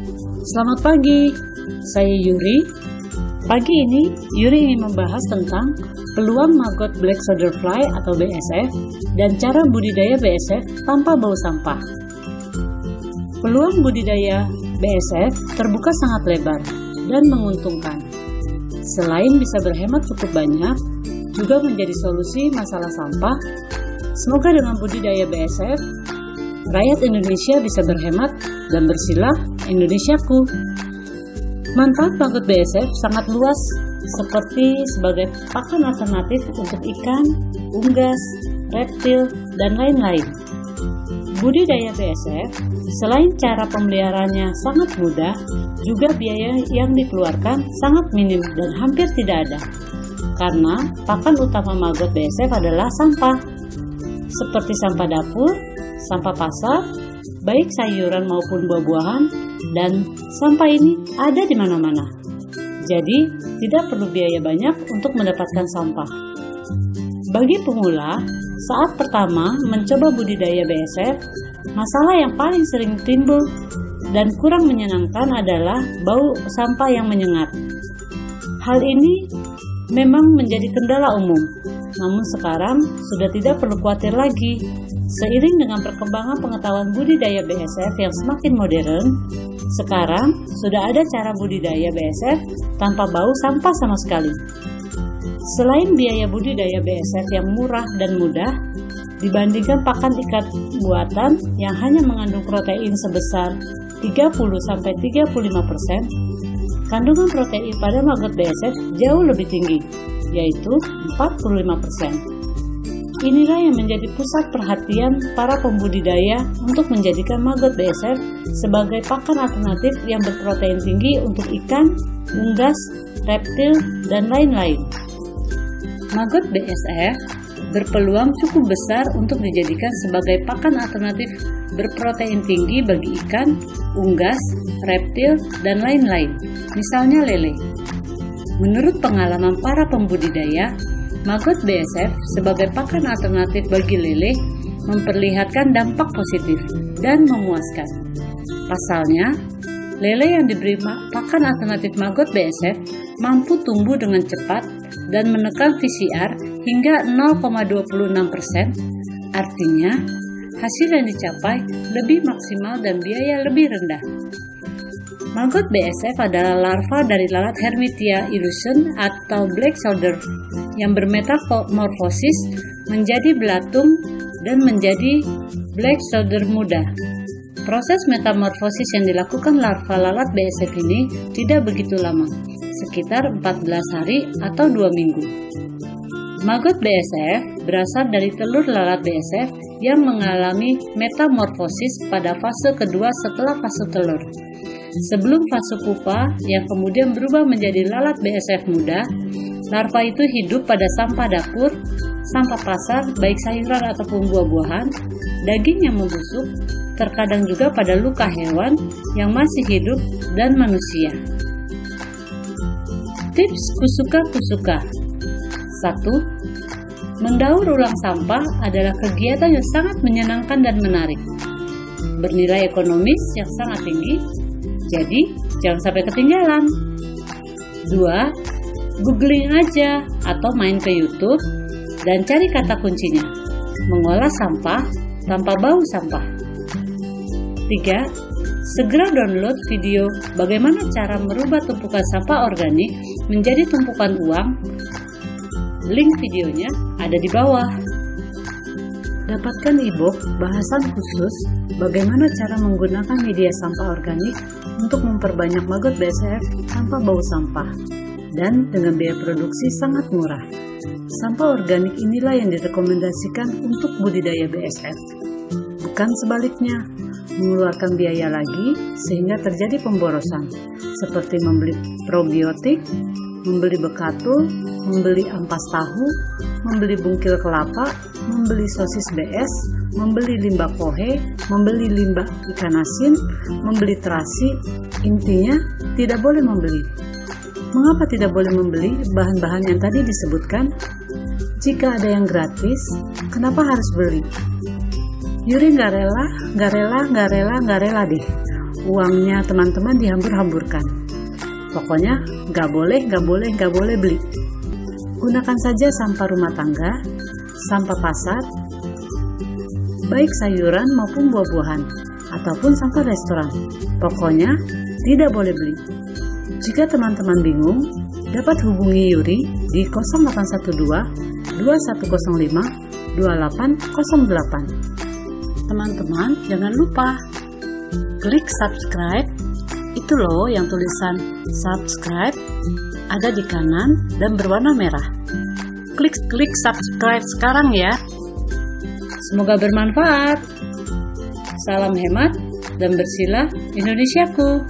Selamat pagi, saya Yuri. Pagi ini, Yuri ingin membahas tentang peluang maggot black soldier fly atau BSF dan cara budidaya BSF tanpa bau sampah. Peluang budidaya BSF terbuka sangat lebar dan menguntungkan. Selain bisa berhemat cukup banyak, juga menjadi solusi masalah sampah. Semoga dengan budidaya BSF, rakyat Indonesia bisa berhemat dan bersilah Indonesiaku. Manfaat maggot BSF sangat luas, seperti sebagai pakan alternatif untuk ikan, unggas, reptil, dan lain-lain. Budidaya BSF, selain cara pemeliharaannya sangat mudah, juga biaya yang dikeluarkan sangat minim dan hampir tidak ada. Karena pakan utama maggot BSF adalah sampah, seperti sampah dapur, sampah pasar, baik sayuran maupun buah-buahan, dan sampah ini ada di mana-mana. Jadi, tidak perlu biaya banyak untuk mendapatkan sampah. Bagi pemula, saat pertama mencoba budidaya BSF, masalah yang paling sering timbul dan kurang menyenangkan adalah bau sampah yang menyengat. Hal ini memang menjadi kendala umum, namun sekarang sudah tidak perlu khawatir lagi. Seiring dengan perkembangan pengetahuan budidaya BSF yang semakin modern, sekarang sudah ada cara budidaya BSF tanpa bau sampah sama sekali. Selain biaya budidaya BSF yang murah dan mudah, dibandingkan pakan ikan buatan yang hanya mengandung protein sebesar 30-35%, kandungan protein pada maggot BSF jauh lebih tinggi, yaitu 45%. Inilah yang menjadi pusat perhatian para pembudidaya untuk menjadikan maggot BSF sebagai pakan alternatif yang berprotein tinggi untuk ikan, unggas, reptil, dan lain-lain. Maggot BSF berpeluang cukup besar untuk dijadikan sebagai pakan alternatif berprotein tinggi bagi ikan, unggas, reptil, dan lain-lain, misalnya lele. Menurut pengalaman para pembudidaya, maggot BSF sebagai pakan alternatif bagi lele memperlihatkan dampak positif dan memuaskan. Pasalnya, lele yang diberi pakan alternatif maggot BSF mampu tumbuh dengan cepat dan menekan VCR hingga 0,26%, artinya hasil yang dicapai lebih maksimal dan biaya lebih rendah. Maggot BSF adalah larva dari lalat Hermitia illusion atau black soldier yang bermetamorfosis menjadi belatung dan menjadi black soldier muda. Proses metamorfosis yang dilakukan larva lalat BSF ini tidak begitu lama, sekitar 14 hari atau 2 minggu. Maggot BSF berasal dari telur lalat BSF yang mengalami metamorfosis pada fase kedua setelah fase telur. Sebelum fase pupa yang kemudian berubah menjadi lalat BSF muda, larva itu hidup pada sampah dapur, sampah pasar, baik sayuran ataupun buah-buahan, daging yang membusuk, terkadang juga pada luka hewan yang masih hidup dan manusia. Tips kusuka-kusuka. 1. Mendaur ulang sampah adalah kegiatan yang sangat menyenangkan dan menarik, bernilai ekonomis yang sangat tinggi, jadi jangan sampai ketinggalan. 2. Googling aja atau main ke YouTube dan cari kata kuncinya, mengolah sampah tanpa bau sampah. 3. Segera download video bagaimana cara merubah tumpukan sampah organik menjadi tumpukan uang. Link videonya ada di bawah. Dapatkan e-book bahasan khusus bagaimana cara menggunakan media sampah organik untuk memperbanyak maggot BSF tanpa bau sampah dan dengan biaya produksi sangat murah. Sampah organik inilah yang direkomendasikan untuk budidaya BSF, bukan sebaliknya, mengeluarkan biaya lagi sehingga terjadi pemborosan, seperti membeli probiotik, membeli bekatul, membeli ampas tahu, membeli bungkil kelapa, membeli sosis BS, membeli limbah pohe, membeli limbah ikan asin, membeli terasi. Intinya, tidak boleh membeli. Mengapa tidak boleh membeli bahan-bahan yang tadi disebutkan? Jika ada yang gratis, kenapa harus beli? Yuri nggak rela deh uangnya teman-teman dihambur-hamburkan. Pokoknya nggak boleh beli. Gunakan saja sampah rumah tangga, sampah pasar, baik sayuran maupun buah-buahan, ataupun sampah restoran. Pokoknya tidak boleh beli. Jika teman-teman bingung, dapat hubungi Yuri di 0812 2105 2808. Teman-teman, jangan lupa klik subscribe. Itu loh yang tulisan subscribe ada di kanan dan berwarna merah. Klik subscribe sekarang ya. Semoga bermanfaat. Salam hemat dan bersihlah Indonesiaku.